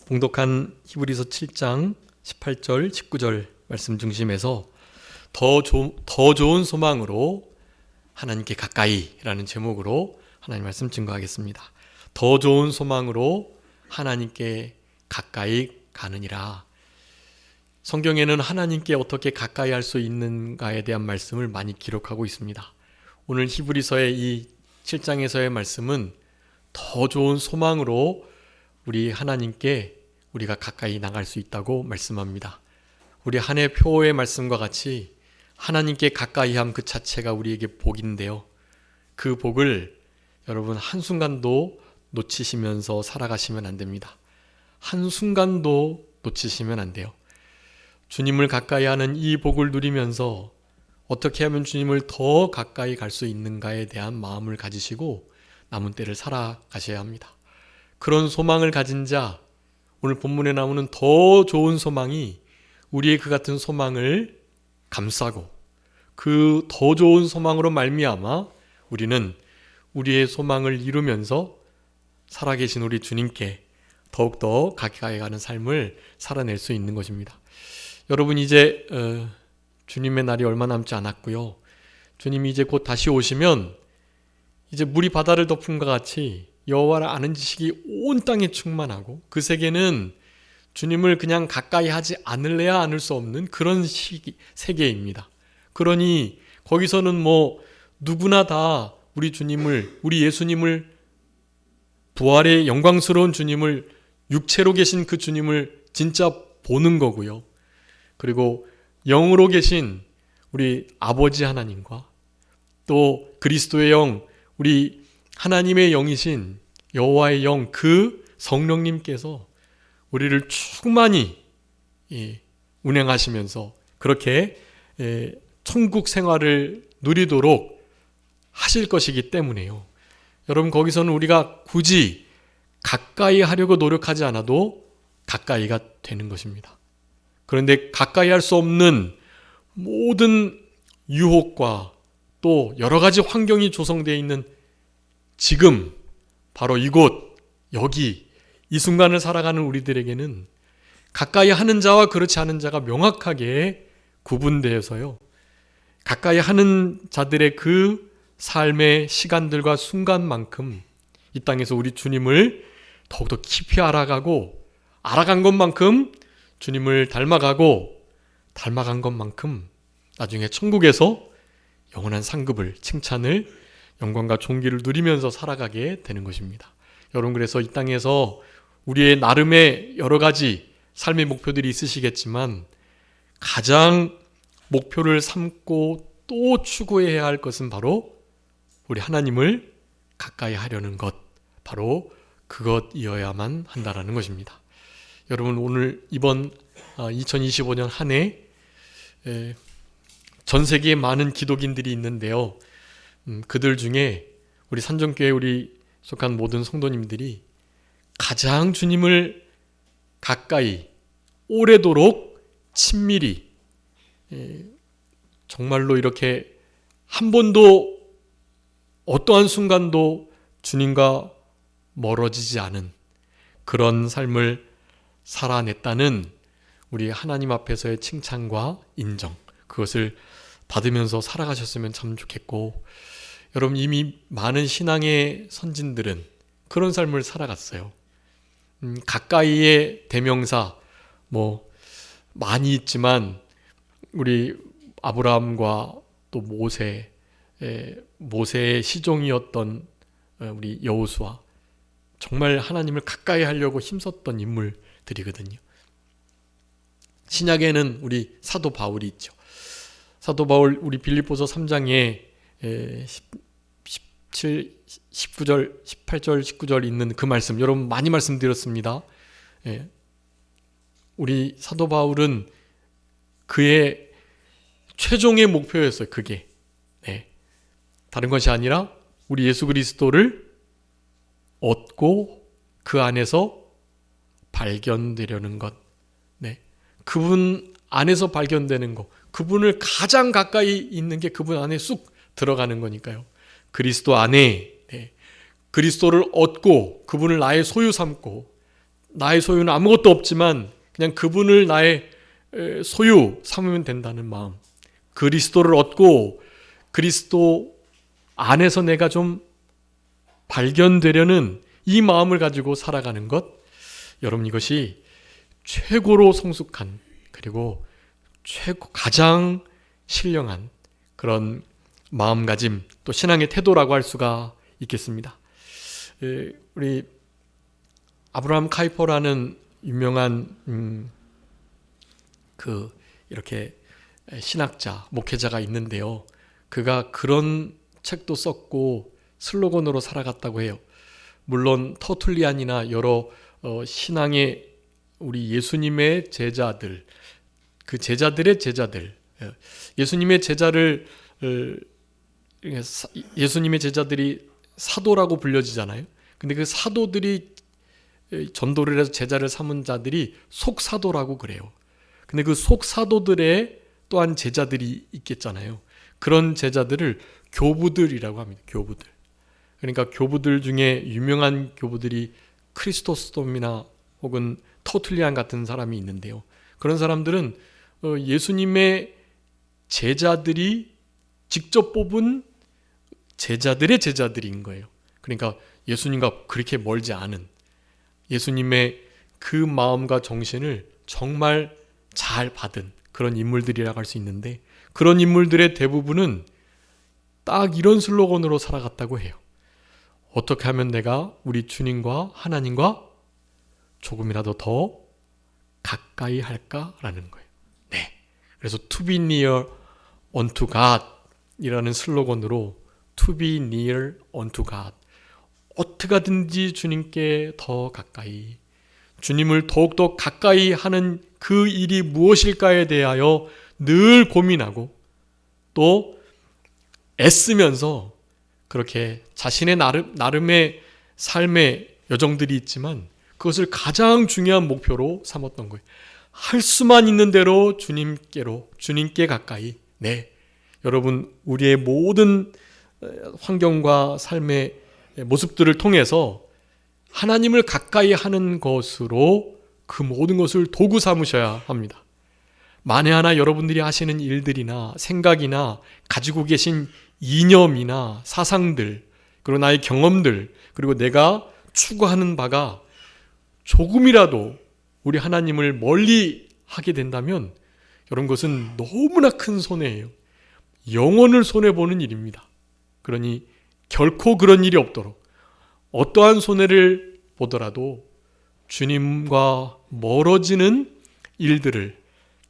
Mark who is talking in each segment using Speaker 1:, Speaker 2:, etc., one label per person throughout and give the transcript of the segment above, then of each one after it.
Speaker 1: 봉독한 히브리서 7장 18절 19절 말씀 중심에서 더 좋은 소망으로 하나님께 가까이라는 제목으로 하나님 말씀 증거하겠습니다. 더 좋은 소망으로 하나님께 가까이 가느니라. 성경에는 하나님께 어떻게 가까이 할 수 있는가에 대한 말씀을 많이 기록하고 있습니다. 오늘 히브리서의 이 7장에서의 말씀은 더 좋은 소망으로 우리 하나님께 우리가 가까이 나갈 수 있다고 말씀합니다. 우리 한 해 표의 말씀과 같이 하나님께 가까이함 그 자체가 우리에게 복인데요. 그 복을 여러분 한순간도 놓치시면서 살아가시면 안 됩니다. 한순간도 놓치시면 안 돼요. 주님을 가까이 하는 이 복을 누리면서 어떻게 하면 주님을 더 가까이 갈 수 있는가에 대한 마음을 가지시고 남은 때를 살아가셔야 합니다. 그런 소망을 가진 자, 오늘 본문에 나오는 더 좋은 소망이 우리의 그 같은 소망을 감싸고 그 더 좋은 소망으로 말미암아 우리는 우리의 소망을 이루면서 살아계신 우리 주님께 더욱더 가까이 가는 삶을 살아낼 수 있는 것입니다. 여러분 이제 주님의 날이 얼마 남지 않았고요. 주님이 이제 곧 다시 오시면 이제 물이 바다를 덮음과 같이 여호와를 아는 지식이 온 땅에 충만하고 그 세계는 주님을 그냥 가까이 하지 않을래야 않을 수 없는 그런 세계입니다. 그러니 거기서는 뭐 누구나 다 우리 주님을, 우리 예수님을, 부활의 영광스러운 주님을, 육체로 계신 그 주님을 진짜 보는 거고요. 그리고 영으로 계신 우리 아버지 하나님과 또 그리스도의 영, 우리 하나님의 영이신 여호와의 영, 그 성령님께서 우리를 충만히 운행하시면서 그렇게 천국 생활을 누리도록 하실 것이기 때문에요. 여러분 거기서는 우리가 굳이 가까이 하려고 노력하지 않아도 가까이가 되는 것입니다. 그런데 가까이 할 수 없는 모든 유혹과 또 여러 가지 환경이 조성되어 있는 지금 바로 이곳 여기 이 순간을 살아가는 우리들에게는 가까이 하는 자와 그렇지 않은 자가 명확하게 구분되어서요. 가까이 하는 자들의 그 삶의 시간들과 순간만큼 이 땅에서 우리 주님을 더욱더 깊이 알아간 것만큼 주님을 닮아간 것만큼 나중에 천국에서 영원한 상급을, 칭찬을, 영광과 존귀를 누리면서 살아가게 되는 것입니다. 여러분 그래서 이 땅에서 우리의 나름의 여러 가지 삶의 목표들이 있으시겠지만 가장 목표를 삼고 또 추구해야 할 것은 바로 우리 하나님을 가까이 하려는 것, 바로 그것이어야만 한다라는 것입니다. 여러분 오늘 이번 2025년 한 해 전 세계에 많은 기독인들이 있는데요. 그들 중에 우리 산정교회 우리 속한 모든 성도님들이 가장 주님을 가까이 오래도록 친밀히 정말로 이렇게 한 번도 어떠한 순간도 주님과 멀어지지 않은 그런 삶을 살아냈다는 우리 하나님 앞에서의 칭찬과 인정, 그것을 받으면서 살아가셨으면 참 좋겠고, 여러분 이미 많은 신앙의 선진들은 그런 삶을 살아갔어요. 가까이의 대명사 뭐 많이 있지만 우리 아브라함과 또 모세의 시종이었던 우리 여호수아, 정말 하나님을 가까이 하려고 힘썼던 인물들이거든요. 신약에는 우리 사도 바울이 있죠. 사도 바울 우리 빌립보서 3장에 18절 19절 있는 그 말씀, 여러분 많이 말씀드렸습니다. 우리 사도 바울은 그의 최종의 목표였어요. 그게 다른 것이 아니라 우리 예수 그리스도를 얻고 그 안에서 발견되려는 것, 그분 안에서 발견되는 것, 그분을 가장 가까이 있는 게 그분 안에 쑥 들어가는 거니까요. 그리스도 안에 그리스도를 얻고 그분을 나의 소유 삼고 나의 소유는 아무것도 없지만 그냥 그분을 나의 소유 삼으면 된다는 마음, 그리스도를 얻고 그리스도 안에서 내가 좀 발견되려는 이 마음을 가지고 살아가는 것, 여러분 이것이 최고로 성숙한 그리고 가장 신령한 그런 마음가짐, 또 신앙의 태도라고 할 수가 있겠습니다. 우리 아브라함 카이퍼라는 유명한 이렇게 신학자, 목회자가 있는데요. 그가 그런 책도 썼고 슬로건으로 살아갔다고 해요. 물론 터툴리안이나 여러 신앙의 우리 예수님의 제자들, 그 제자들의 제자들, 예수님의 제자들이 사도라고 불려지잖아요. 근데 그 사도들이 전도를 해서 제자를 삼은 자들이 속사도라고 그래요. 근데 그 속사도들의 또한 제자들이 있겠잖아요. 그런 제자들을 교부들이라고 합니다. 교부들. 그러니까 교부들 중에 유명한 교부들이 크리스토스톰이나 혹은 터툴리안 같은 사람이 있는데요. 그런 사람들은 예수님의 제자들이 직접 뽑은 제자들의 제자들인 거예요. 그러니까 예수님과 그렇게 멀지 않은, 예수님의 그 마음과 정신을 정말 잘 받은 그런 인물들이라고 할 수 있는데, 그런 인물들의 대부분은 딱 이런 슬로건으로 살아갔다고 해요. 어떻게 하면 내가 우리 주님과 하나님과 조금이라도 더 가까이 할까라는 거예요. 네. 그래서 to be near unto God 이라는 슬로건으로 to be near unto God, 어떻게 하든지 주님께 더 가까이, 주님을 더욱더 가까이 하는 그 일이 무엇일까에 대하여 늘 고민하고 또 애쓰면서 그렇게 자신의 나름의 삶의 여정들이 있지만 그것을 가장 중요한 목표로 삼았던 거예요. 할 수만 있는 대로 주님께 가까이. 네, 여러분 우리의 모든 환경과 삶의 모습들을 통해서 하나님을 가까이 하는 것으로 그 모든 것을 도구 삼으셔야 합니다. 만에 하나 여러분들이 하시는 일들이나 생각이나 가지고 계신 이념이나 사상들, 그리고 나의 경험들, 그리고 내가 추구하는 바가 조금이라도 우리 하나님을 멀리 하게 된다면 여러분 그것은 너무나 큰 손해예요. 영혼을 손해보는 일입니다. 그러니 결코 그런 일이 없도록 어떠한 손해를 보더라도 주님과 멀어지는 일들을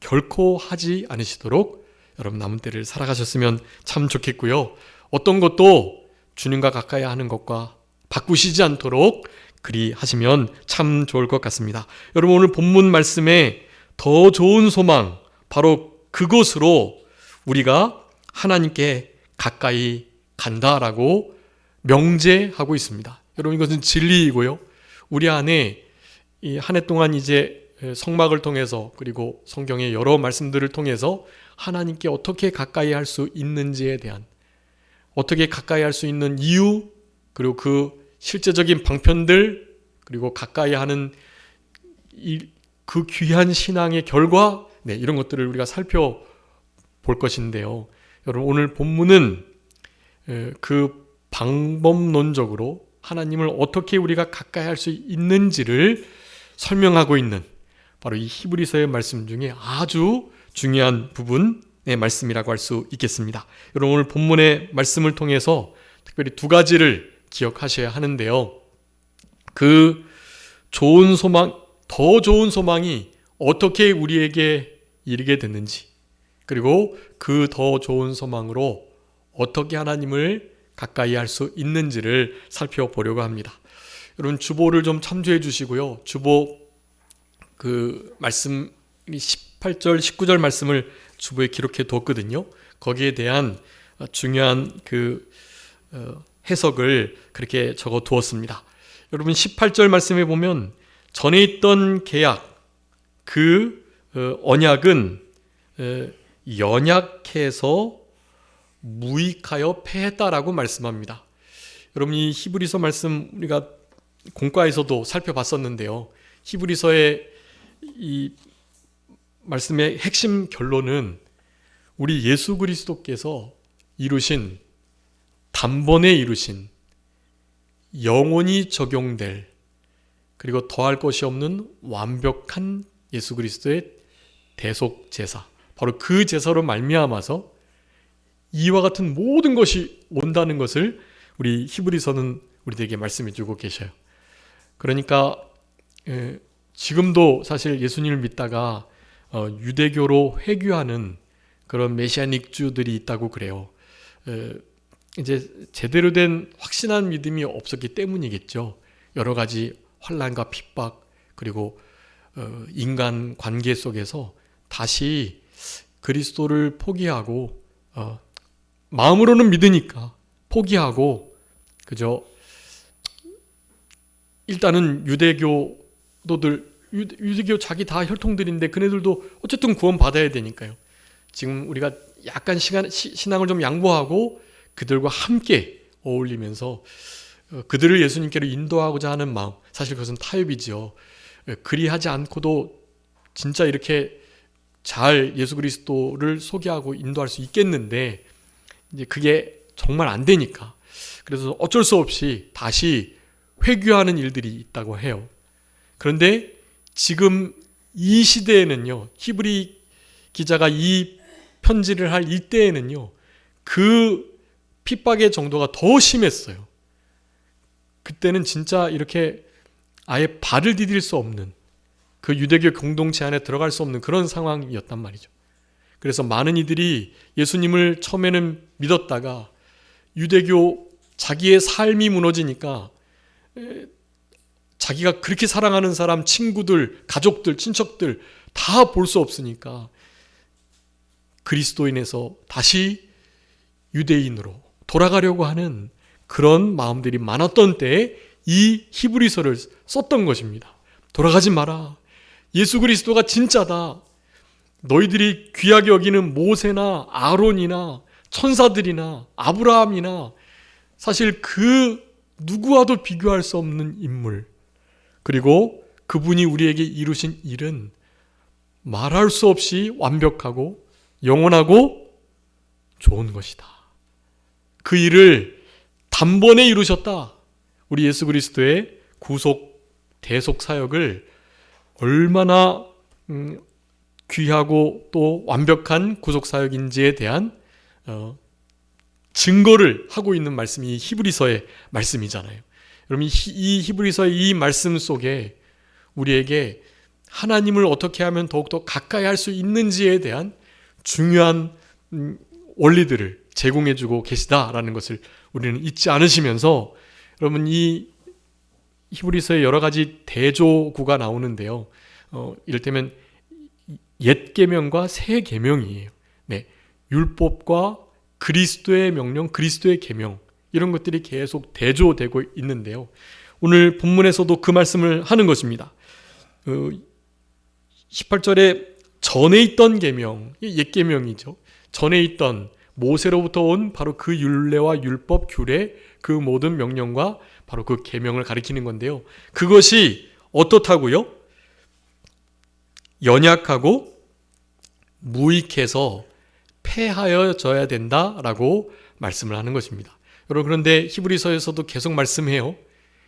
Speaker 1: 결코 하지 않으시도록 여러분 남은 때를 살아가셨으면 참 좋겠고요. 어떤 것도 주님과 가까이 하는 것과 바꾸시지 않도록 그리 하시면 참 좋을 것 같습니다. 여러분 오늘 본문 말씀에 더 좋은 소망, 바로 그것으로 우리가 하나님께 가까이 간다라고 명제하고 있습니다. 여러분 이것은 진리이고요. 우리 안에 이 한 해 동안 이제 성막을 통해서 그리고 성경의 여러 말씀들을 통해서 하나님께 어떻게 가까이 할 수 있는지에 대한, 어떻게 가까이 할 수 있는 이유, 그리고 그 실제적인 방편들, 그리고 가까이 하는 그 귀한 신앙의 결과, 네, 이런 것들을 우리가 살펴볼 것인데요. 여러분 오늘 본문은 그 방법론적으로 하나님을 어떻게 우리가 가까이 할 수 있는지를 설명하고 있는 바로 이 히브리서의 말씀 중에 아주 중요한 부분의 말씀이라고 할 수 있겠습니다. 여러분 오늘 본문의 말씀을 통해서 특별히 두 가지를 기억하셔야 하는데요. 그 좋은 소망, 더 좋은 소망이 어떻게 우리에게 이르게 됐는지, 그리고 그 더 좋은 소망으로 어떻게 하나님을 가까이 할 수 있는지를 살펴보려고 합니다. 여러분 주보를 좀 참조해 주시고요. 주보 그 말씀 18절 19절 말씀을 주보에 기록해 두었거든요. 거기에 대한 중요한 그 해석을 그렇게 적어 두었습니다. 여러분 18절 말씀에 보면 전에 있던 계약, 그 언약은 연약해서 무익하여 패했다라고 말씀합니다. 여러분 이 히브리서 말씀 우리가 공과에서도 살펴봤었는데요. 히브리서의 이 말씀의 핵심 결론은 우리 예수 그리스도께서 이루신, 단번에 이루신, 영원히 적용될, 그리고 더할 것이 없는 완벽한 예수 그리스도의 대속 제사, 바로 그 제사로 말미암아서 이와 같은 모든 것이 온다는 것을 우리 히브리서는 우리에게 말씀해 주고 계셔요. 그러니까 지금도 사실 예수님을 믿다가 유대교로 회귀하는 그런 메시아닉주들이 있다고 그래요. 이제 제대로 된 확신한 믿음이 없었기 때문이겠죠. 여러 가지 환난과 핍박, 그리고 인간 관계 속에서 다시 그리스도를 포기하고, 마음으로는 믿으니까 포기하고, 그저 일단은 유대교 자기 다 혈통들인데 그네들도 어쨌든 구원 받아야 되니까요. 지금 우리가 약간 신앙을 좀 양보하고 그들과 함께 어울리면서 그들을 예수님께로 인도하고자 하는 마음, 사실 그것은 타협이지요. 그리하지 않고도 진짜 이렇게 잘 예수 그리스도를 소개하고 인도할 수 있겠는데 이제 그게 정말 안 되니까, 그래서 어쩔 수 없이 다시 회귀하는 일들이 있다고 해요. 그런데 지금 이 시대에는요, 히브리 기자가 이 편지를 할 이때에는요, 그 핍박의 정도가 더 심했어요. 그때는 진짜 이렇게 아예 발을 디딜 수 없는, 그 유대교 공동체 안에 들어갈 수 없는 그런 상황이었단 말이죠. 그래서 많은 이들이 예수님을 처음에는 믿었다가 유대교 자기의 삶이 무너지니까 자기가 그렇게 사랑하는 사람, 친구들, 가족들, 친척들 다 볼 수 없으니까 그리스도인에서 다시 유대인으로 돌아가려고 하는 그런 마음들이 많았던 때에 이 히브리서를 썼던 것입니다. 돌아가지 마라. 예수 그리스도가 진짜다. 너희들이 귀하게 여기는 모세나 아론이나 천사들이나 아브라함이나 사실 그 누구와도 비교할 수 없는 인물, 그리고 그분이 우리에게 이루신 일은 말할 수 없이 완벽하고 영원하고 좋은 것이다. 그 일을 단번에 이루셨다. 우리 예수 그리스도의 구속 대속 사역을 얼마나 귀하고 또 완벽한 구속 사역인지에 대한 증거를 하고 있는 말씀이 히브리서의 말씀이잖아요. 여러분, 이 히브리서의 이 말씀 속에 우리에게 하나님을 어떻게 하면 더욱더 가까이 할 수 있는지에 대한 중요한 원리들을 제공해주고 계시다라는 것을 우리는 잊지 않으시면서, 여러분, 이 히브리서에 여러 가지 대조구가 나오는데요. 이를테면 옛 계명과 새 계명이에요. 네, 율법과 그리스도의 명령, 그리스도의 계명, 이런 것들이 계속 대조되고 있는데요. 오늘 본문에서도 그 말씀을 하는 것입니다. 18절에 전에 있던 계명, 옛 계명이죠. 전에 있던 모세로부터 온 바로 그 율례와 율법, 규례, 그 모든 명령과 바로 그 계명을 가리키는 건데요. 그것이 어떻다고요? 연약하고 무익해서 폐하여져야 된다라고 말씀을 하는 것입니다. 여러분, 그런데 히브리서에서도 계속 말씀해요.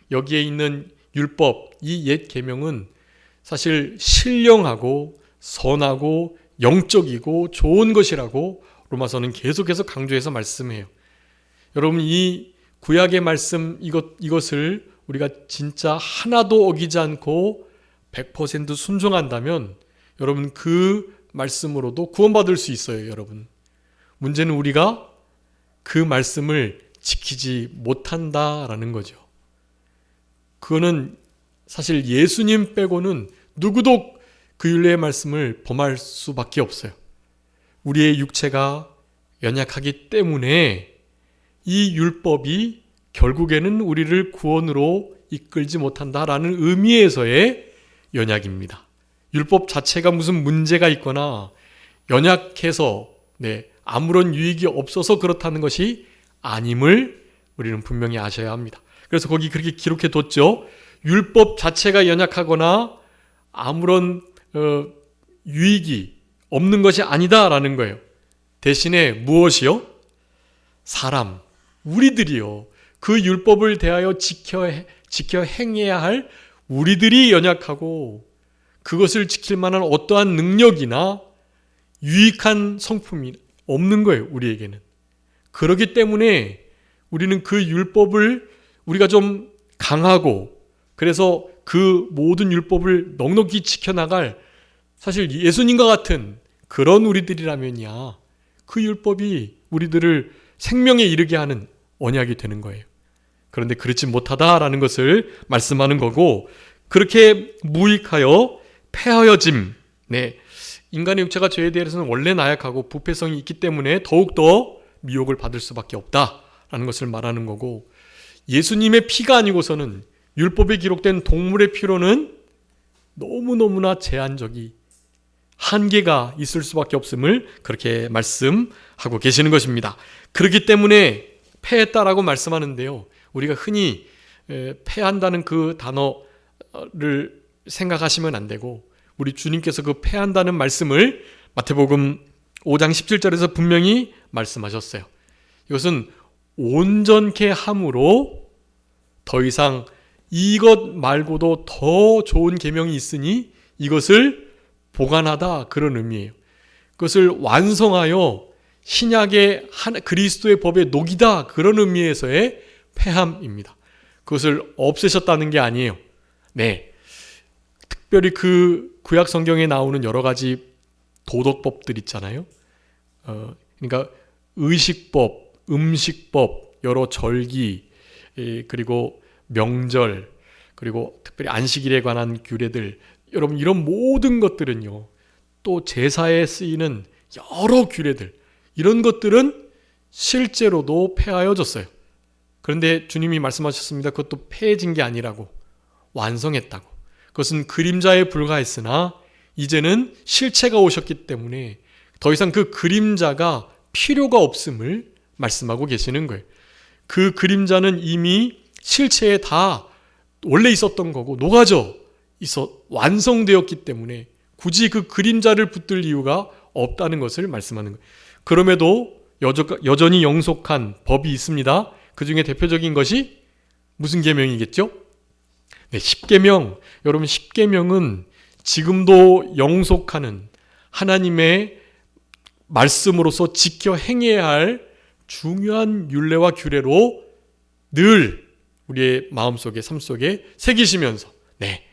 Speaker 1: 여기에 있는 율법, 이 옛 계명은 사실 신령하고 선하고 영적이고 좋은 것이라고 로마서는 계속해서 강조해서 말씀해요. 여러분, 이 구약의 말씀, 이것을 우리가 진짜 하나도 어기지 않고 100% 순종한다면 여러분, 그 말씀으로도 구원받을 수 있어요. 여러분, 문제는 우리가 그 말씀을 지키지 못한다라는 거죠. 그거는 사실 예수님 빼고는 누구도 그 율례의 말씀을 범할 수밖에 없어요. 우리의 육체가 연약하기 때문에 이 율법이 결국에는 우리를 구원으로 이끌지 못한다라는 의미에서의 연약입니다. 율법 자체가 무슨 문제가 있거나 연약해서 아무런 유익이 없어서 그렇다는 것이 아님을 우리는 분명히 아셔야 합니다. 그래서 거기 그렇게 기록해 뒀죠. 율법 자체가 연약하거나 아무런 유익이 없는 것이 아니다라는 거예요. 대신에 무엇이요? 사람, 우리들이요. 그 율법을 대하여 지켜 행해야 할 우리들이 연약하고 그것을 지킬 만한 어떠한 능력이나 유익한 성품이 없는 거예요. 우리에게는. 그렇기 때문에 우리는 그 율법을 우리가 좀 강하고 그래서 그 모든 율법을 넉넉히 지켜나갈 사실 예수님과 같은 그런 우리들이라면야 그 율법이 우리들을 생명에 이르게 하는 언약이 되는 거예요. 그런데 그렇지 못하다라는 것을 말씀하는 거고 그렇게 무익하여 패하여짐. 네, 인간의 육체가 죄에 대해서는 원래 나약하고 부패성이 있기 때문에 더욱더 미혹을 받을 수밖에 없다라는 것을 말하는 거고 예수님의 피가 아니고서는 율법에 기록된 동물의 피로는 너무너무나 제한적이 한계가 있을 수밖에 없음을 그렇게 말씀하고 계시는 것입니다. 그렇기 때문에 패했다라고 말씀하는데요. 우리가 흔히 패한다는 그 단어를 생각하시면 안 되고 우리 주님께서 그 패한다는 말씀을 마태복음 5장 17절에서 분명히 말씀하셨어요. 이것은 온전케 함으로 더 이상 이것 말고도 더 좋은 계명이 있으니 이것을 보관하다 그런 의미예요. 그것을 완성하여 신약의 그리스도의 법에 녹이다 그런 의미에서의 패함입니다. 그것을 없애셨다는 게 아니에요. 네, 특별히 그 구약 성경에 나오는 여러 가지 도덕법들 있잖아요. 그러니까 의식법, 음식법, 여러 절기, 그리고 명절, 그리고 특별히 안식일에 관한 규례들, 여러분 이런 모든 것들은요. 또 제사에 쓰이는 여러 규례들, 이런 것들은 실제로도 폐하여졌어요. 그런데 주님이 말씀하셨습니다. 그것도 폐해진 게 아니라고, 완성했다고. 그것은 그림자에 불과했으나 이제는 실체가 오셨기 때문에 더 이상 그 그림자가 필요가 없음을 말씀하고 계시는 거예요. 그 그림자는 이미 실체에 다 원래 있었던 거고 녹아져 있어 완성되었기 때문에 굳이 그 그림자를 붙들 이유가 없다는 것을 말씀하는 거예요. 그럼에도 여전히 영속한 법이 있습니다. 그 중에 대표적인 것이 무슨 계명이겠죠? 네, 십계명. 여러분 십계명은 지금도 영속하는 하나님의 말씀으로서 지켜 행해야 할 중요한 율례와 규례로 늘 우리의 마음속에 삶 속에 새기시면서 네,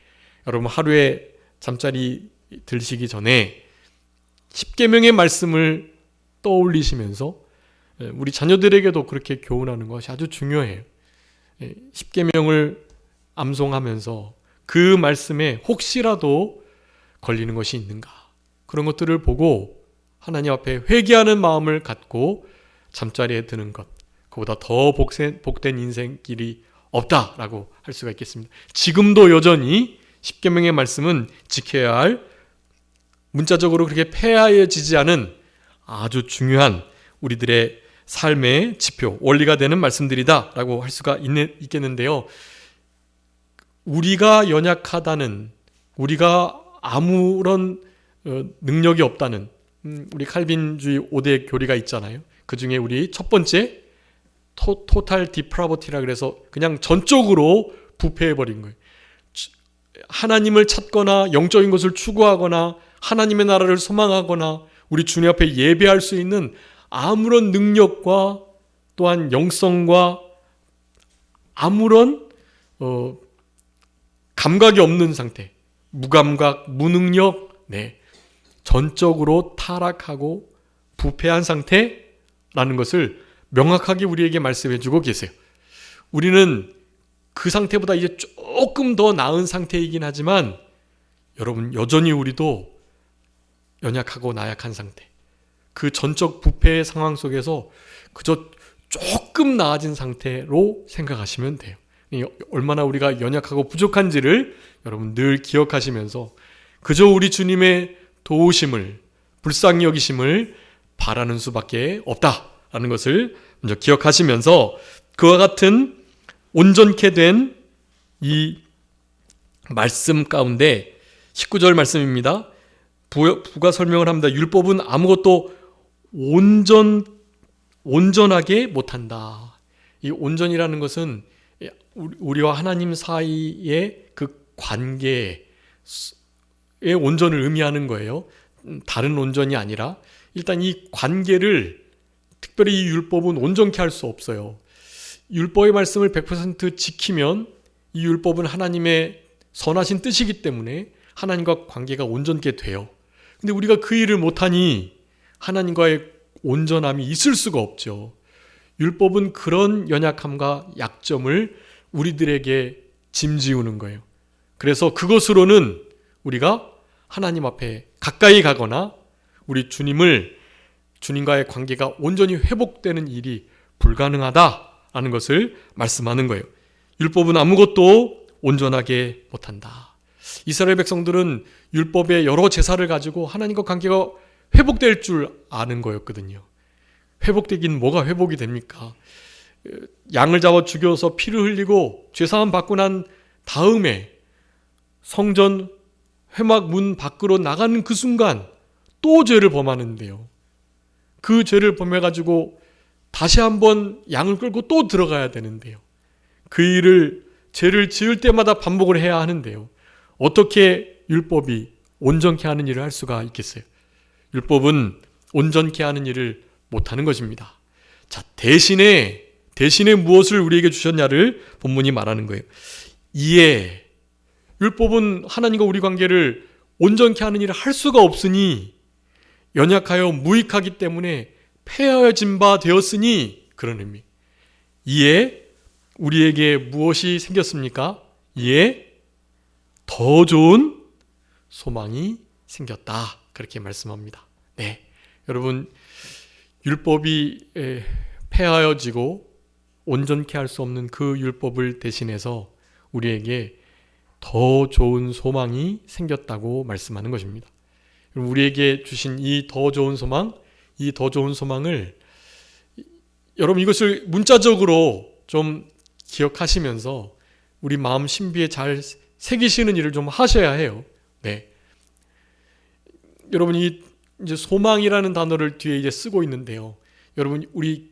Speaker 1: 여러분 하루에 잠자리 들시기 전에 십계명의 말씀을 떠올리시면서 우리 자녀들에게도 그렇게 교훈하는 것이 아주 중요해요. 십계명을 암송하면서 그 말씀에 혹시라도 걸리는 것이 있는가 그런 것들을 보고 하나님 앞에 회개하는 마음을 갖고 잠자리에 드는 것, 그보다 더 복된 인생길이 없다라고 할 수가 있겠습니다. 지금도 여전히 십계명의 말씀은 지켜야 할 문자적으로 그렇게 폐하여지지 않은 아주 중요한 우리들의 삶의 지표, 원리가 되는 말씀들이다라고 할 수가 있겠는데요. 우리가 연약하다는, 우리가 아무런 능력이 없다는 우리 칼빈주의 5대 교리가 있잖아요. 그 중에 우리 첫 번째 토탈 디프라버티라 그래서 그냥 전적으로 부패해버린 거예요. 하나님을 찾거나 영적인 것을 추구하거나 하나님의 나라를 소망하거나 우리 주님 앞에 예배할 수 있는 아무런 능력과 또한 영성과 아무런 감각이 없는 상태, 무감각, 무능력, 네, 전적으로 타락하고 부패한 상태라는 것을 명확하게 우리에게 말씀해 주고 계세요. 우리는 그 상태보다 이제 조금 더 나은 상태이긴 하지만 여러분 여전히 우리도 연약하고 나약한 상태, 그 전적 부패의 상황 속에서 그저 조금 나아진 상태로 생각하시면 돼요. 얼마나 우리가 연약하고 부족한지를 여러분 늘 기억하시면서 그저 우리 주님의 도우심을, 불쌍히 여기심을 바라는 수밖에 없다라는 것을 먼저 기억하시면서 그와 같은 온전케 된 이 말씀 가운데 19절 말씀입니다. 부가 설명을 합니다. 율법은 아무것도 온전하게 못한다. 이 온전이라는 것은 우리와 하나님 사이의 그 관계의 온전을 의미하는 거예요. 다른 온전이 아니라 일단 이 관계를 특별히 이 율법은 온전케 할 수 없어요. 율법의 말씀을 100% 지키면 이 율법은 하나님의 선하신 뜻이기 때문에 하나님과 관계가 온전케 돼요. 근데 우리가 그 일을 못하니 하나님과의 온전함이 있을 수가 없죠. 율법은 그런 연약함과 약점을 우리들에게 짐지우는 거예요. 그래서 그것으로는 우리가 하나님 앞에 가까이 가거나 우리 주님과의 관계가 온전히 회복되는 일이 불가능하다라는 것을 말씀하는 거예요. 율법은 아무것도 온전하게 못한다. 이스라엘 백성들은 율법의 여러 제사를 가지고 하나님과 관계가 회복될 줄 아는 거였거든요. 회복되긴 뭐가 회복이 됩니까? 양을 잡아 죽여서 피를 흘리고 죄사함 받고 난 다음에 성전 회막 문 밖으로 나가는 그 순간 또 죄를 범하는데요. 그 죄를 범해가지고 다시 한번 양을 끌고 또 들어가야 되는데요. 그 일을 죄를 지을 때마다 반복을 해야 하는데요. 어떻게 율법이 온전케 하는 일을 할 수가 있겠어요? 율법은 온전케 하는 일을 못하는 것입니다. 자, 대신에 무엇을 우리에게 주셨냐를 본문이 말하는 거예요. 이에 율법은 하나님과 우리 관계를 온전케 하는 일을 할 수가 없으니 연약하여 무익하기 때문에 폐하여진 바 되었으니 그런 의미. 이에 우리에게 무엇이 생겼습니까? 이에 더 좋은 소망이 생겼다. 그렇게 말씀합니다. 네, 여러분 율법이 폐하여지고 온전케 할 수 없는 그 율법을 대신해서 우리에게 더 좋은 소망이 생겼다고 말씀하는 것입니다. 우리에게 주신 이 더 좋은 소망을 여러분 이것을 문자적으로 좀 기억하시면서 우리 마음 신비에 잘 새기시는 일을 좀 하셔야 해요. 네. 여러분 이제 소망이라는 단어를 뒤에 이제 쓰고 있는데요. 여러분 우리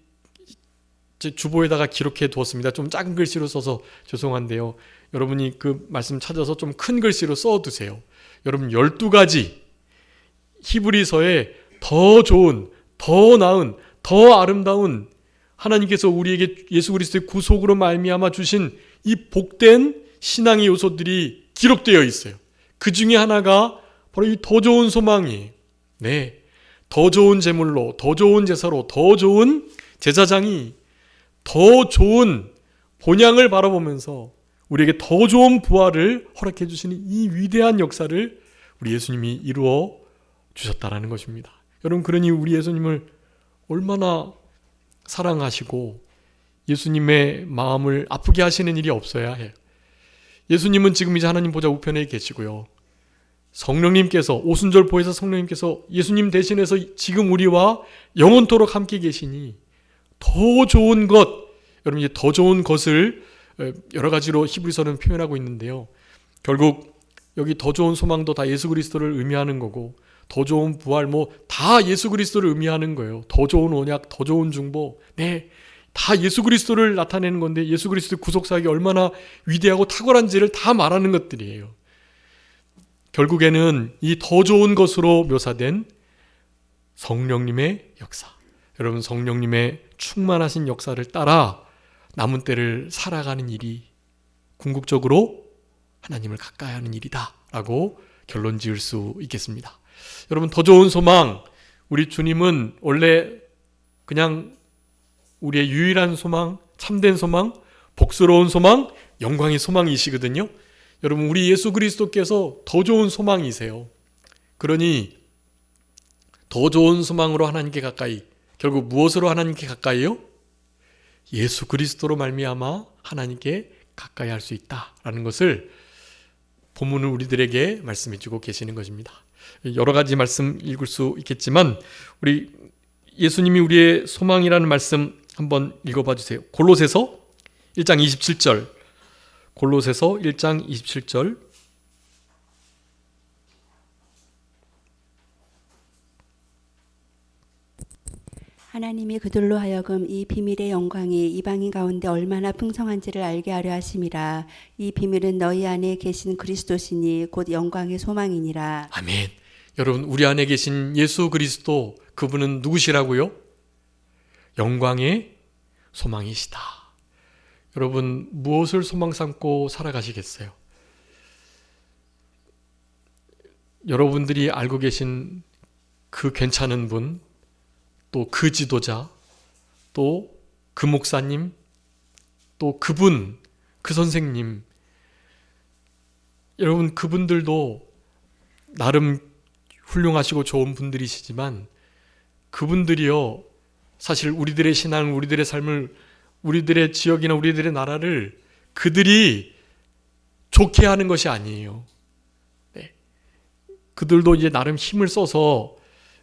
Speaker 1: 주보에다가 기록해 두었습니다. 좀 작은 글씨로 써서 죄송한데요. 여러분이 그 말씀 찾아서 좀 큰 글씨로 써 두세요. 여러분 12가지 히브리서에 더 좋은, 더 나은, 더 아름다운 하나님께서 우리에게 예수 그리스도의 구속으로 말미암아 주신 이 복된 신앙의 요소들이 기록되어 있어요. 그 중에 하나가 바로 이 더 좋은 소망이에요. 네, 더 좋은 제물로, 더 좋은 제사로, 더 좋은 제사장이 더 좋은 본향을 바라보면서 우리에게 더 좋은 부활을 허락해 주시는 이 위대한 역사를 우리 예수님이 이루어 주셨다라는 것입니다. 여러분 그러니 우리 예수님을 얼마나 사랑하시고 예수님의 마음을 아프게 하시는 일이 없어야 해요. 예수님은 지금 이제 하나님 보좌 우편에 계시고요. 성령님께서 오순절보에서 성령님께서 예수님 대신해서 지금 우리와 영원토록 함께 계시니 더 좋은 것, 여러분 이제 더 좋은 것을 여러 가지로 히브리서는 표현하고 있는데요. 결국 여기 더 좋은 소망도 다 예수 그리스도를 의미하는 거고 더 좋은 부활 다 예수 그리스도를 의미하는 거예요. 더 좋은 언약, 더 좋은 중보, 네, 다 예수 그리스도를 나타내는 건데 예수 그리스도의 구속사역이 얼마나 위대하고 탁월한지를 다 말하는 것들이에요. 결국에는 이 더 좋은 것으로 묘사된 성령님의 역사, 여러분 성령님의 충만하신 역사를 따라 남은 때를 살아가는 일이 궁극적으로 하나님을 가까이 하는 일이다 라고 결론 지을 수 있겠습니다. 여러분 더 좋은 소망, 우리 주님은 원래 그냥 우리의 유일한 소망, 참된 소망, 복스러운 소망, 영광의 소망이시거든요. 여러분 우리 예수 그리스도께서 더 좋은 소망이세요. 그러니 더 좋은 소망으로 하나님께 가까이, 결국 무엇으로 하나님께 가까이요? 예수 그리스도로 말미암아 하나님께 가까이 할 수 있다라는 것을 본문은 우리들에게 말씀해 주고 계시는 것입니다. 여러 가지 말씀 읽을 수 있겠지만 우리 예수님이 우리의 소망이라는 말씀 한번 읽어봐 주세요. 골로새서 1장 27절, 골로새서 1장 27절.
Speaker 2: 하나님이 그들로 하여금 이 비밀의 영광이 이방인 가운데 얼마나 풍성한지를 알게 하려 하심이라. 이 비밀은 너희 안에 계신 그리스도시니 곧 영광의 소망이니라.
Speaker 1: 아멘. 여러분, 우리 안에 계신 예수 그리스도, 그분은 누구시라고요? 영광의 소망이시다. 여러분, 무엇을 소망 삼고 살아가시겠어요? 여러분들이 알고 계신 그 괜찮은 분, 또 그 지도자, 또 그 목사님, 또 그분, 그 선생님, 여러분, 그분들도 나름 훌륭하시고 좋은 분들이시지만 그분들이요, 사실 우리들의 신앙, 우리들의 삶을, 우리들의 지역이나 우리들의 나라를 그들이 좋게 하는 것이 아니에요. 네. 그들도 이제 나름 힘을 써서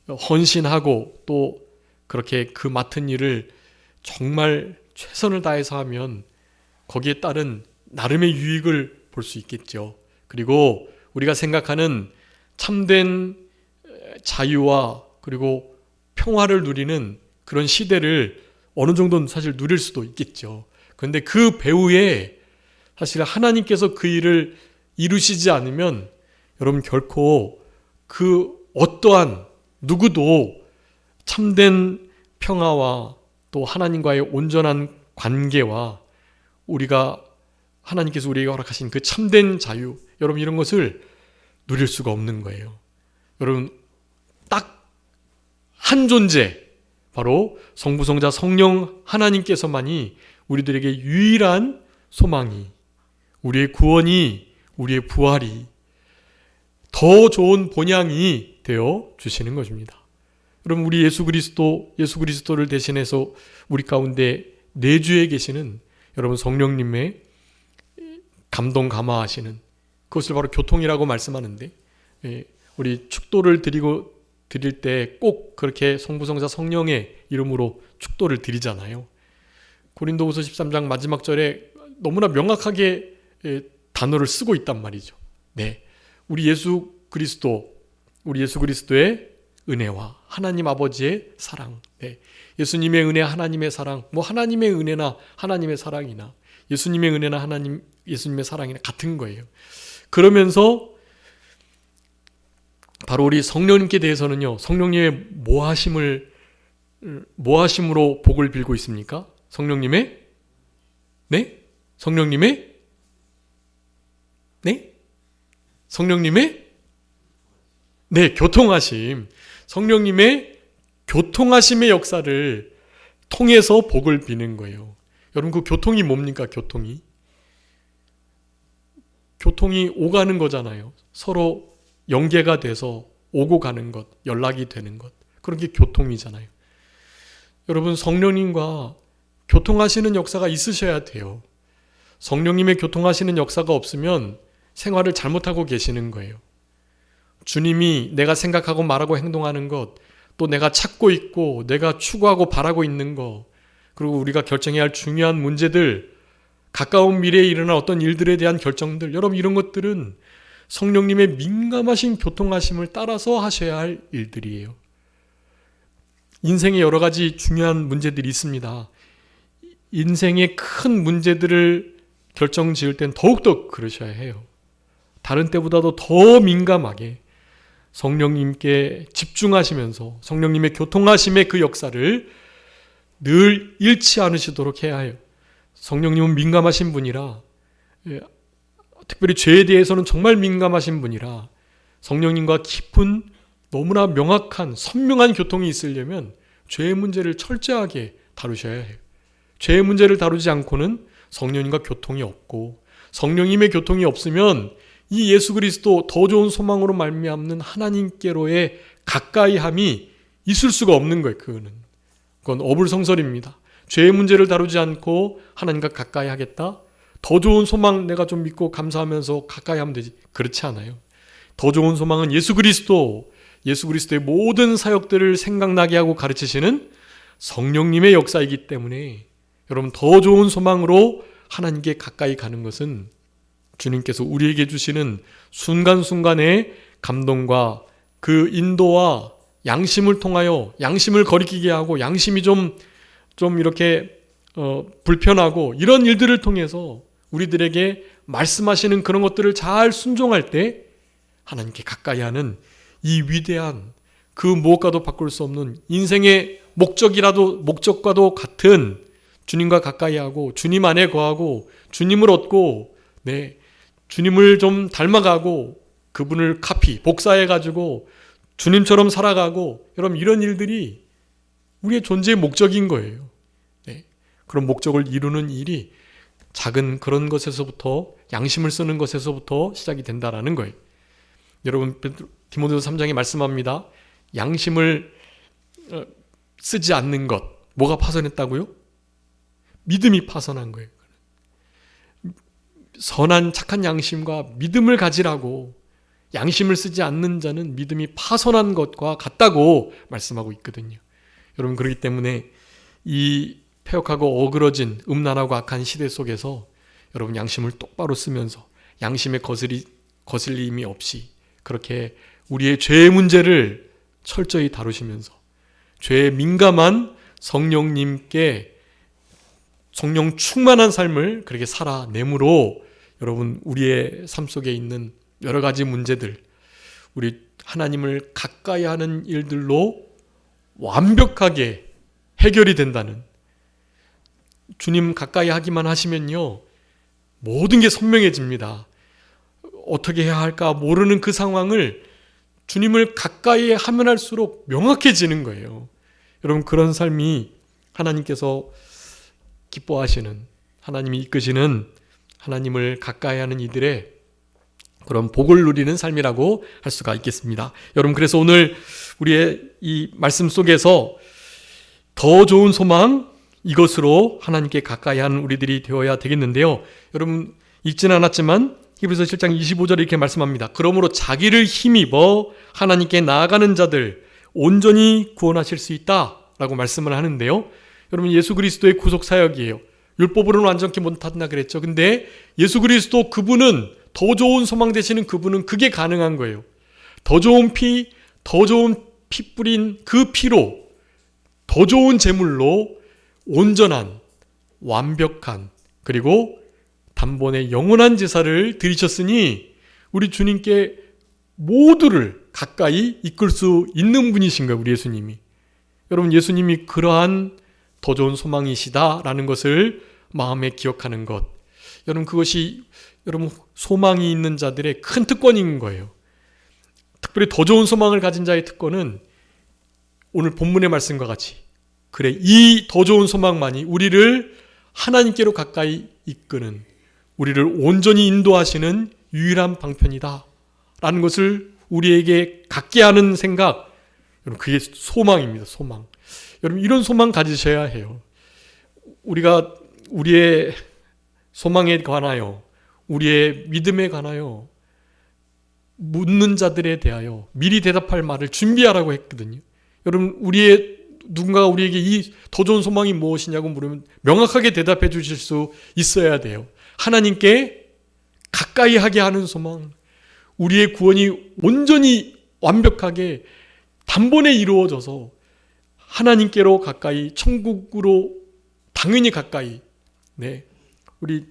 Speaker 1: 헌신하고 또 그렇게 그 맡은 일을 정말 최선을 다해서 하면 거기에 따른 나름의 유익을 볼 수 있겠죠. 그리고 우리가 생각하는 참된 자유와 그리고 평화를 누리는 그런 시대를 어느 정도는 사실 누릴 수도 있겠죠. 그런데 그 배후에 사실 하나님께서 그 일을 이루시지 않으면 여러분 결코 그 어떠한 누구도 참된 평화와 또 하나님과의 온전한 관계와 우리가 하나님께서 우리에게 허락하신 그 참된 자유, 여러분 이런 것을 누릴 수가 없는 거예요. 여러분 딱 한 존재, 바로 성부, 성자, 성령 하나님께서만이 우리들에게 유일한 소망이, 우리의 구원이, 우리의 부활이, 더 좋은 본향이 되어 주시는 것입니다. 여러분 우리 예수 그리스도를 대신해서 우리 가운데 내주에 계시는 여러분 성령님의 감동 감화하시는, 그것을 바로 교통이라고 말씀하는데, 우리 축도를 드릴 때 꼭 그렇게 성부, 성자, 성령의 이름으로 축도를 드리잖아요. 고린도후서 13장 마지막 절에 너무나 명확하게 단어를 쓰고 있단 말이죠. 네, 우리 예수 그리스도의 은혜와 하나님 아버지의 사랑, 네, 예수님의 은혜, 하나님의 사랑, 뭐 하나님의 은혜나 하나님의 사랑이나 예수님의 은혜나 예수님의 사랑이나 같은 거예요. 그러면서 바로 우리 성령님께 대해서는요, 성령님의 모하심으로 복을 빌고 있습니까? 성령님의 교통하심. 성령님의 교통하심의 역사를 통해서 복을 비는 거예요. 여러분 그 교통이 뭡니까? 교통이 오가는 거잖아요. 서로 연계가 돼서 오고 가는 것, 연락이 되는 것, 그런 게 교통이잖아요. 여러분 성령님과 교통하시는 역사가 있으셔야 돼요. 성령님의 교통하시는 역사가 없으면 생활을 잘못하고 계시는 거예요. 주님이 내가 생각하고 말하고 행동하는 것, 또 내가 찾고 있고 내가 추구하고 바라고 있는 것, 그리고 우리가 결정해야 할 중요한 문제들, 가까운 미래에 일어날 어떤 일들에 대한 결정들, 여러분 이런 것들은 성령님의 민감하신 교통하심을 따라서 하셔야 할 일들이에요. 인생에 여러 가지 중요한 문제들이 있습니다. 인생의 큰 문제들을 결정 지을 땐 더욱더 그러셔야 해요. 다른 때보다도 더 민감하게 성령님께 집중하시면서 성령님의 교통하심의 그 역사를 늘 잃지 않으시도록 해야 해요. 성령님은 민감하신 분이라, 특별히 죄에 대해서는 정말 민감하신 분이라 성령님과 깊은 너무나 명확한 선명한 교통이 있으려면 죄의 문제를 철저하게 다루셔야 해요. 죄의 문제를 다루지 않고는 성령님과 교통이 없고, 성령님의 교통이 없으면 이 예수 그리스도 더 좋은 소망으로 말미암는 하나님께로의 가까이함이 있을 수가 없는 거예요. 그건 어불성설입니다. 죄의 문제를 다루지 않고 하나님과 가까이 하겠다? 더 좋은 소망 내가 좀 믿고 감사하면서 가까이 하면 되지. 그렇지 않아요. 더 좋은 소망은 예수 그리스도의 모든 사역들을 생각나게 하고 가르치시는 성령님의 역사이기 때문에 여러분 더 좋은 소망으로 하나님께 가까이 가는 것은 주님께서 우리에게 주시는 순간순간의 감동과 그 인도와 양심을 통하여 양심을 거리끼게 하고 양심이 좀 이렇게 불편하고 이런 일들을 통해서 우리들에게 말씀하시는 그런 것들을 잘 순종할 때 하나님께 가까이 하는 이 위대한 그 무엇과도 바꿀 수 없는 인생의 목적과도 같은 주님과 가까이 하고 주님 안에 거하고 주님을 얻고 주님을 좀 닮아가고 그분을 복사해가지고 주님처럼 살아가고 여러분 이런 일들이 우리의 존재의 목적인 거예요. 그런 목적을 이루는 일이 작은 그런 것에서부터 양심을 쓰는 것에서부터 시작이 된다라는 거예요. 여러분 디모데후서 3장에 말씀합니다. 양심을 쓰지 않는 것 뭐가 파손했다고요? 믿음이 파손한 거예요. 선한 착한 양심과 믿음을 가지라고 양심을 쓰지 않는 자는 믿음이 파손한 것과 같다고 말씀하고 있거든요. 여러분 그렇기 때문에 이 폐역하고 어그러진 음란하고 악한 시대 속에서 여러분 양심을 똑바로 쓰면서 양심의 거슬림이 없이 그렇게 우리의 죄의 문제를 철저히 다루시면서 죄에 민감한 성령님께 성령 충만한 삶을 그렇게 살아내므로 여러분 우리의 삶 속에 있는 여러 가지 문제들 우리 하나님을 가까이 하는 일들로 완벽하게 해결이 된다는 주님 가까이 하기만 하시면요 모든 게 선명해집니다. 어떻게 해야 할까 모르는 그 상황을 주님을 가까이 하면 할수록 명확해지는 거예요. 여러분 그런 삶이 하나님께서 기뻐하시는 하나님이 이끄시는 하나님을 가까이 하는 이들의 그런 복을 누리는 삶이라고 할 수가 있겠습니다. 여러분 그래서 오늘 우리의 이 말씀 속에서 더 좋은 소망 이것으로 하나님께 가까이 하는 우리들이 되어야 되겠는데요. 여러분 읽지는 않았지만 히브리서 7장 25절에 이렇게 말씀합니다. 그러므로 자기를 힘입어 하나님께 나아가는 자들 온전히 구원하실 수 있다라고 말씀을 하는데요. 여러분 예수 그리스도의 구속 사역이에요. 율법으로는 완전히 못한다 그랬죠. 근데 예수 그리스도 그분은 더 좋은 소망 되시는 그분은 그게 가능한 거예요. 더 좋은 피 뿌린 그 피로 더 좋은 제물로 온전한 완벽한 그리고 단번에 영원한 제사를 드리셨으니 우리 주님께 모두를 가까이 이끌 수 있는 분이신 거예요. 우리 예수님이. 여러분 예수님이 그러한 더 좋은 소망이시다라는 것을 마음에 기억하는 것. 여러분 그것이 여러분 소망이 있는 자들의 큰 특권인 거예요. 특별히 더 좋은 소망을 가진 자의 특권은 오늘 본문의 말씀과 같이 그래 이 더 좋은 소망만이 우리를 하나님께로 가까이 이끄는 우리를 온전히 인도하시는 유일한 방편이다 라는 것을 우리에게 갖게 하는 생각 여러분 그게 소망입니다. 소망. 여러분 이런 소망 가지셔야 해요. 우리가 우리의 소망에 관하여 우리의 믿음에 관하여 묻는 자들에 대하여 미리 대답할 말을 준비하라고 했거든요. 여러분 누군가가 우리에게 이 더 좋은 소망이 무엇이냐고 물으면 명확하게 대답해 주실 수 있어야 돼요. 하나님께 가까이 하게 하는 소망, 우리의 구원이 온전히 완벽하게 단번에 이루어져서 하나님께로 가까이 천국으로 당연히 가까이 우리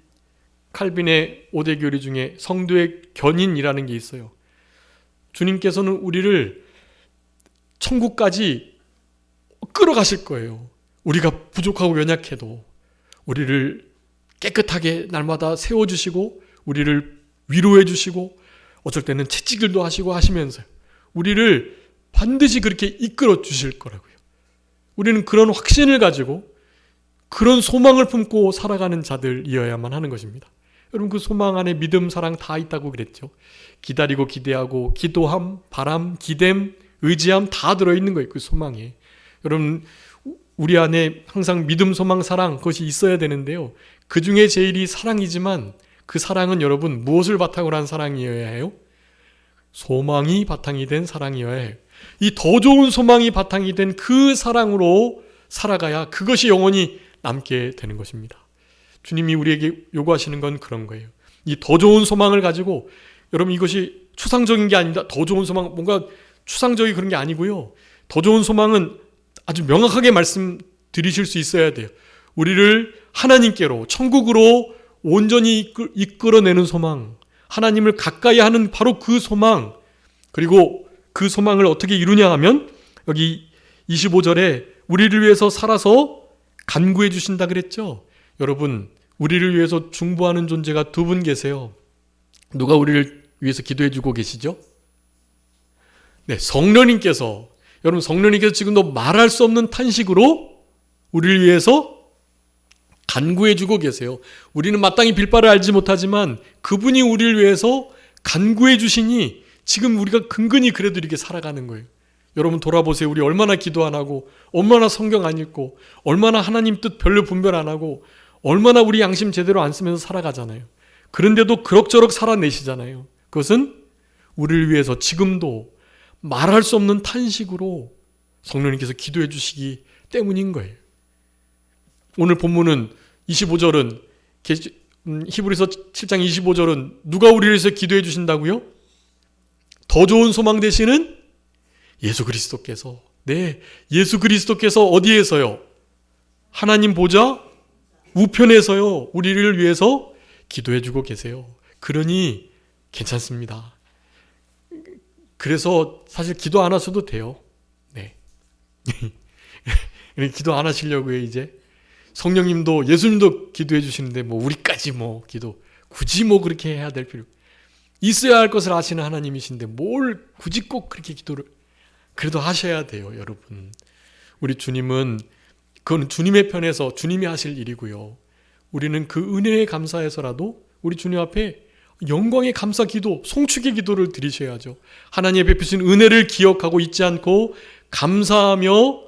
Speaker 1: 칼빈의 5대 교리 중에 성도의 견인이라는 게 있어요. 주님께서는 우리를 천국까지 끌어가실 거예요. 우리가 부족하고 연약해도 우리를 깨끗하게 날마다 세워주시고 우리를 위로해 주시고 어쩔 때는 채찍질도 하시고 하시면서 우리를 반드시 그렇게 이끌어 주실 거라고요. 우리는 그런 확신을 가지고 그런 소망을 품고 살아가는 자들이어야만 하는 것입니다. 여러분 그 소망 안에 믿음, 사랑 다 있다고 그랬죠. 기다리고 기대하고 기도함, 바람, 기댐, 의지함 다 들어있는 거예요. 그 소망에. 여러분 우리 안에 항상 믿음, 소망, 사랑 그것이 있어야 되는데요. 그 중에 제일이 사랑이지만 그 사랑은 여러분 무엇을 바탕으로 한 사랑이어야 해요? 소망이 바탕이 된 사랑이어야 해요. 이 더 좋은 소망이 바탕이 된 그 사랑으로 살아가야 그것이 영원히 남게 되는 것입니다. 주님이 우리에게 요구하시는 건 그런 거예요. 이 더 좋은 소망을 가지고 여러분 이것이 추상적인 게 아닙니다. 더 좋은 소망 뭔가 추상적이 그런 게 아니고요. 더 좋은 소망은 아주 명확하게 말씀드리실 수 있어야 돼요. 우리를 하나님께로, 천국으로 온전히 이끌어내는 소망, 하나님을 가까이 하는 바로 그 소망, 그리고 그 소망을 어떻게 이루냐 하면 여기 25절에 우리를 위해서 살아서 간구해 주신다 그랬죠. 여러분, 우리를 위해서 중보하는 존재가 두 분 계세요. 누가 우리를 위해서 기도해 주고 계시죠? 네, 성령님께서. 여러분, 성령님께서 지금도 말할 수 없는 탄식으로 우리를 위해서 간구해 주고 계세요. 우리는 마땅히 빌바를 알지 못하지만 그분이 우리를 위해서 간구해 주시니 지금 우리가 근근히 그래도 이렇게 살아가는 거예요. 여러분 돌아보세요. 우리 얼마나 기도 안 하고, 얼마나 성경 안 읽고, 얼마나 하나님 뜻 별로 분별 안 하고, 얼마나 우리 양심 제대로 안 쓰면서 살아가잖아요. 그런데도 그럭저럭 살아내시잖아요. 그것은 우리를 위해서 지금도 말할 수 없는 탄식으로 성령님께서 기도해 주시기 때문인 거예요. 오늘 본문은 25절은 히브리서 7장 25절은 누가 우리를 위해서 기도해 주신다고요? 더 좋은 소망 되시는 예수 그리스도께서. 네, 예수 그리스도께서 어디에서요? 하나님 보좌 우편에서요. 우리를 위해서 기도해 주고 계세요. 그러니 괜찮습니다. 그래서 사실 기도 안 하셔도 돼요. 네. 기도 안 하시려고요, 이제. 성령님도 예수님도 기도해 주시는데 뭐 우리까지 뭐 기도 굳이 뭐 그렇게 해야 될 필요. 있어야 할 것을 아시는 하나님이신데 뭘 굳이 꼭 그렇게 기도를 그래도 하셔야 돼요, 여러분. 우리 주님은 그건 주님의 편에서 주님이 하실 일이고요. 우리는 그 은혜에 감사해서라도 우리 주님 앞에 영광의 감사 기도, 송축의 기도를 드리셔야죠. 하나님의 베푸신 은혜를 기억하고 잊지 않고 감사하며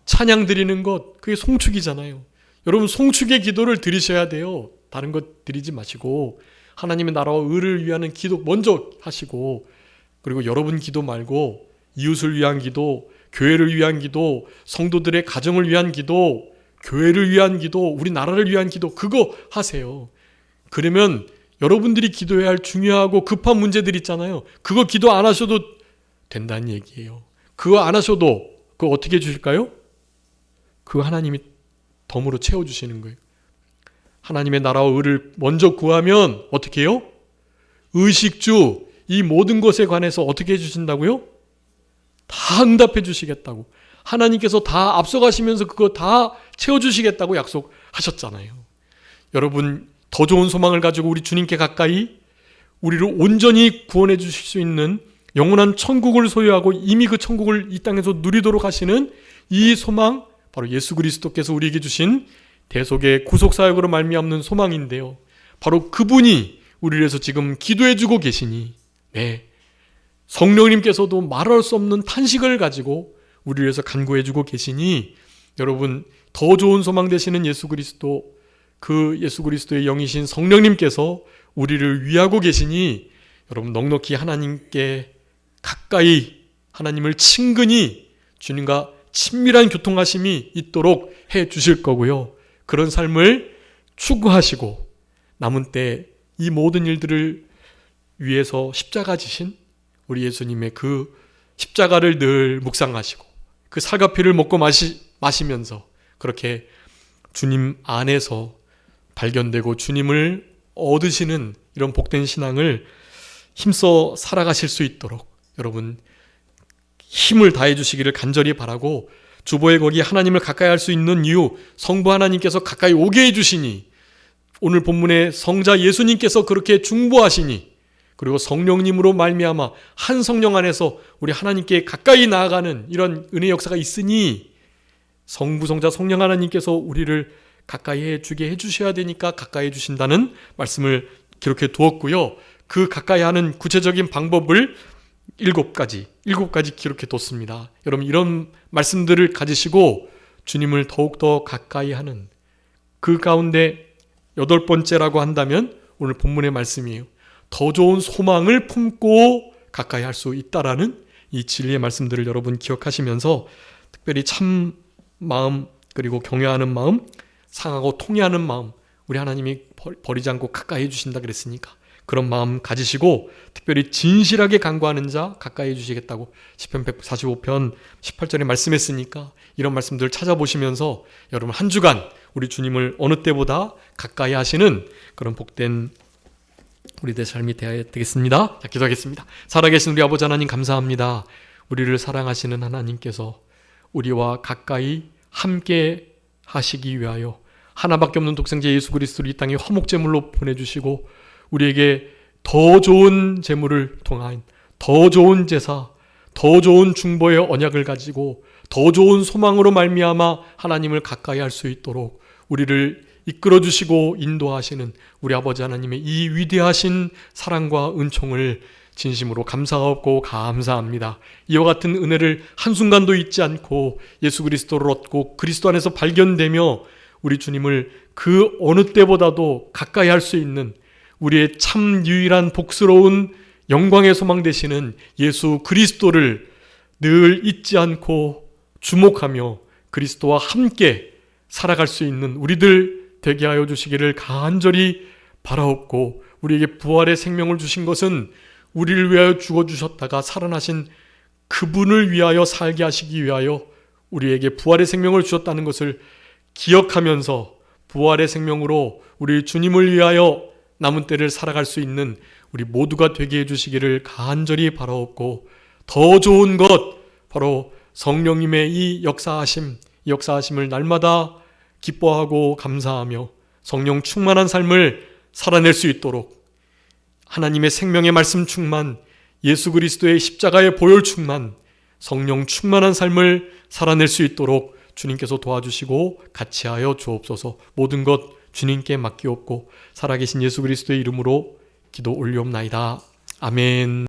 Speaker 1: 찬양 드리는 것, 그게 송축이잖아요. 여러분 송축의 기도를 드리셔야 돼요. 다른 것 드리지 마시고 하나님의 나라와 의를 위하는 기도 먼저 하시고, 그리고 여러분 기도 말고 이웃을 위한 기도, 교회를 위한 기도, 성도들의 가정을 위한 기도, 교회를 위한 기도, 우리 나라를 위한 기도, 그거 하세요. 그러면 여러분들이 기도해야 할 중요하고 급한 문제들 있잖아요. 그거 기도 안 하셔도 된다는 얘기예요. 그거 안 하셔도 그거 어떻게 해주실까요? 그거 하나님이 덤으로 채워주시는 거예요. 하나님의 나라와 의를 먼저 구하면 어떻게 해요? 의식주, 이 모든 것에 관해서 어떻게 해주신다고요? 다 응답해 주시겠다고. 하나님께서 다 앞서가시면서 그거 다 채워주시겠다고 약속하셨잖아요. 여러분, 더 좋은 소망을 가지고 우리 주님께 가까이 우리를 온전히 구원해 주실 수 있는 영원한 천국을 소유하고 이미 그 천국을 이 땅에서 누리도록 하시는 이 소망, 바로 예수 그리스도께서 우리에게 주신 대속의 구속사역으로 말미암는 소망인데요. 바로 그분이 우리를 위해서 지금 기도해 주고 계시니, 네, 성령님께서도 말할 수 없는 탄식을 가지고 우리를 위해서 간구해 주고 계시니, 여러분 더 좋은 소망 되시는 예수 그리스도, 그 예수 그리스도의 영이신 성령님께서 우리를 위하고 계시니, 여러분 넉넉히 하나님께 가까이, 하나님을 친근히 주님과 친밀한 교통하심이 있도록 해 주실 거고요. 그런 삶을 추구하시고 남은 때 이 모든 일들을 위해서 십자가 지신 우리 예수님의 그 십자가를 늘 묵상하시고 그 살과 피를 먹고 마시면서 그렇게 주님 안에서 발견되고 주님을 얻으시는 이런 복된 신앙을 힘써 살아가실 수 있도록 여러분 힘을 다해 주시기를 간절히 바라고, 주보의 거기 하나님을 가까이 할 수 있는 이유, 성부 하나님께서 가까이 오게 해주시니, 오늘 본문에 성자 예수님께서 그렇게 중보하시니, 그리고 성령님으로 말미암아 한 성령 안에서 우리 하나님께 가까이 나아가는 이런 은혜 역사가 있으니, 성부 성자 성령 하나님께서 우리를 가까이 해주게 해주셔야 되니까 가까이 해주신다는 말씀을 기록해 두었고요. 그 가까이 하는 구체적인 방법을 7가지 기록해 뒀습니다. 여러분 이런 말씀들을 가지시고 주님을 더욱더 가까이 하는 그 가운데 8번째라고 한다면 오늘 본문의 말씀이에요. 더 좋은 소망을 품고 가까이 할 수 있다라는 이 진리의 말씀들을 여러분 기억하시면서 특별히 참 마음, 그리고 경외하는 마음, 상하고 통회하는 마음, 우리 하나님이 버리지 않고 가까이 해주신다 그랬으니까 그런 마음 가지시고 특별히 진실하게 간구하는 자 가까이 해주시겠다고 시편 145편 18절에 말씀했으니까 이런 말씀들 찾아보시면서 여러분 한 주간 우리 주님을 어느 때보다 가까이 하시는 그런 복된 우리들의 삶이 되어야 되겠습니다. 자, 기도하겠습니다. 살아계신 우리 아버지 하나님 감사합니다. 우리를 사랑하시는 하나님께서 우리와 가까이 함께 하시기 위하여 하나밖에 없는 독생자 예수 그리스도를 이 땅에 화목제물로 보내주시고 우리에게 더 좋은 제물을 통한 더 좋은 제사, 더 좋은 중보의 언약을 가지고 더 좋은 소망으로 말미암아 하나님을 가까이 할 수 있도록 우리를 이끌어주시고 인도하시는 우리 아버지 하나님의 이 위대하신 사랑과 은총을 진심으로 감사하고 감사합니다. 이와 같은 은혜를 한순간도 잊지 않고 예수 그리스도를 얻고 그리스도 안에서 발견되며 우리 주님을 그 어느 때보다도 가까이 할 수 있는 우리의 참 유일한 복스러운 영광의 소망 되시는 예수 그리스도를 늘 잊지 않고 주목하며 그리스도와 함께 살아갈 수 있는 우리들 되게 하여 주시기를 간절히 바라옵고 우리에게 부활의 생명을 주신 것은 우리를 위하여 죽어주셨다가 살아나신 그분을 위하여 살게 하시기 위하여 우리에게 부활의 생명을 주셨다는 것을 기억하면서 부활의 생명으로 우리 주님을 위하여 남은 때를 살아갈 수 있는 우리 모두가 되게 해주시기를 간절히 바라옵고 더 좋은 것 바로 성령님의 이 역사하심을 날마다 기뻐하고 감사하며 성령 충만한 삶을 살아낼 수 있도록 하나님의 생명의 말씀 충만, 예수 그리스도의 십자가의 보혈 충만, 성령 충만한 삶을 살아낼 수 있도록 주님께서 도와주시고 같이 하여 주옵소서. 모든 것 주님께 맡기옵고 살아계신 예수 그리스도의 이름으로 기도 올리옵나이다. 아멘.